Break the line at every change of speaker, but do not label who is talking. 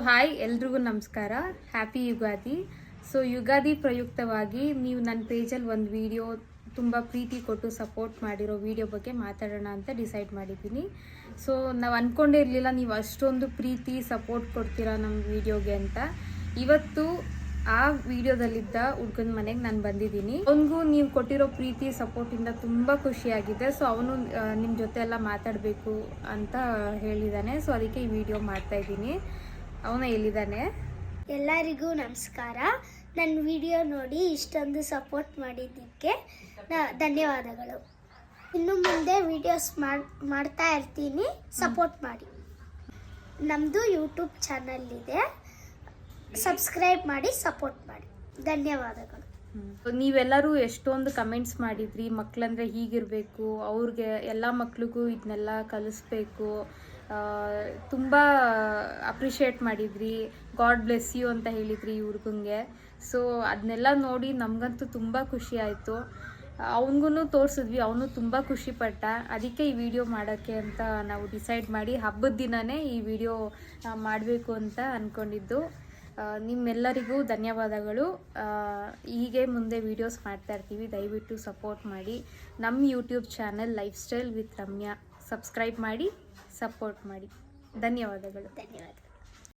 Hi, ಎಲ್ರಿಗೂ ನಮಸ್ಕಾರ. Happy Ugadi. So Ugadi ಪ್ರಯುಕ್ತವಾಗಿ ನೀವು ನನ್ನ ಪೇಜಲ್ಲಿ ಒಂದು ವಿಡಿಯೋ ತುಂಬ ಪ್ರೀತಿ ಕೊಟ್ಟು ಸಪೋರ್ಟ್ ಮಾಡಿರೋ ವಿಡಿಯೋ ಬಗ್ಗೆ ಮಾತಾಡೋಣ ಅಂತ ಡಿಸೈಡ್ ಮಾಡಿದ್ದೀನಿ. ಸೊ ನಾವು ಅಂದ್ಕೊಂಡೇ ಇರಲಿಲ್ಲ ನೀವು ಅಷ್ಟೊಂದು ಪ್ರೀತಿ ಸಪೋರ್ಟ್ ಕೊಡ್ತೀರಾ ನಮ್ಮ ವಿಡಿಯೋಗೆ ಅಂತ. ಇವತ್ತು ಆ ವಿಡಿಯೋದಲ್ಲಿದ್ದ ಹುಡುಗನ ಮನೆಗೆ ನಾನು ಬಂದಿದ್ದೀನಿ. ಅವನಿಗೂ ನೀವು ಕೊಟ್ಟಿರೋ ಪ್ರೀತಿ ಸಪೋರ್ಟಿಂದ ತುಂಬ ಖುಷಿಯಾಗಿದೆ. ಸೊ ಅವನು ನಿಮ್ಮ ಜೊತೆ ಎಲ್ಲ ಮಾತಾಡಬೇಕು ಅಂತ ಹೇಳಿದ್ದಾನೆ. ಸೊ ಅದಕ್ಕೆ ಈ ವಿಡಿಯೋ ಮಾಡ್ತಾ ಇದ್ದೀನಿ. ಅವನ ಎಲ್ಲಿದ್ದಾನೆ?
ಎಲ್ಲರಿಗೂ ನಮಸ್ಕಾರ. ನನ್ನ ವಿಡಿಯೋ ನೋಡಿ ಇಷ್ಟೊಂದು ಸಪೋರ್ಟ್ ಮಾಡಿದ್ದಕ್ಕೆ ಧನ್ಯವಾದಗಳು. ಇನ್ನು ಮುಂದೆ ವಿಡಿಯೋಸ್ ಮಾಡ್ತಾ ಇರ್ತೀನಿ, ಸಪೋರ್ಟ್ ಮಾಡಿ. ನಮ್ಮದು ಯೂಟ್ಯೂಬ್ ಚಾನಲ್ ಇದೆ, ಸಬ್ಸ್ಕ್ರೈಬ್ ಮಾಡಿ, ಸಪೋರ್ಟ್ ಮಾಡಿ. ಧನ್ಯವಾದಗಳು.
ನೀವೆಲ್ಲರೂ ಎಷ್ಟೊಂದು ಕಮೆಂಟ್ಸ್ ಮಾಡಿದ್ರಿ, ಮಕ್ಕಳಂದ್ರೆ ಹೀಗಿರಬೇಕು, ಅವ್ರಿಗೆ ಎಲ್ಲ ಮಕ್ಳಿಗೂ ಇದನ್ನೆಲ್ಲ ಕಲಿಸ್ಬೇಕು, ತುಂಬ ಅಪ್ರಿಷಿಯೇಟ್ ಮಾಡಿದ್ರಿ, ಗಾಡ್ ಬ್ಲೆಸ್ ಯು ಅಂತ ಹೇಳಿದ್ರಿ ಈ ಹುಡುಗಂಗೆ. ಸೊ ಅದನ್ನೆಲ್ಲ ನೋಡಿ ನಮಗಂತೂ ತುಂಬ ಖುಷಿ ಆಯಿತು. ಅವನಿಗೂ ತೋರಿಸಿದ್ವಿ, ಅವನು ತುಂಬ ಖುಷಿಪಟ್ಟ. ಅದಕ್ಕೆ ಈ ವಿಡಿಯೋ ಮಾಡೋಕ್ಕೆ ಅಂತ ನಾವು ಡಿಸೈಡ್ ಮಾಡಿ ಹಬ್ಬದ ದಿನವೇ ಈ ವಿಡಿಯೋ ಮಾಡಬೇಕು ಅಂತ ಅಂದ್ಕೊಂಡಿದ್ದು. ನಿಮ್ಮೆಲ್ಲರಿಗೂ ಧನ್ಯವಾದಗಳು. ಹೀಗೆ ಮುಂದೆ ವೀಡಿಯೋಸ್ ಮಾಡ್ತಾ ಇರ್ತೀವಿ, ದಯವಿಟ್ಟು ಸಪೋರ್ಟ್ ಮಾಡಿ. ನಮ್ಮ YouTube channel life style with Ramya subscribe ಮಾಡಿ, ಸಪೋರ್ಟ್ ಮಾಡಿ. ಧನ್ಯವಾದಗಳು.
ಧನ್ಯವಾದ.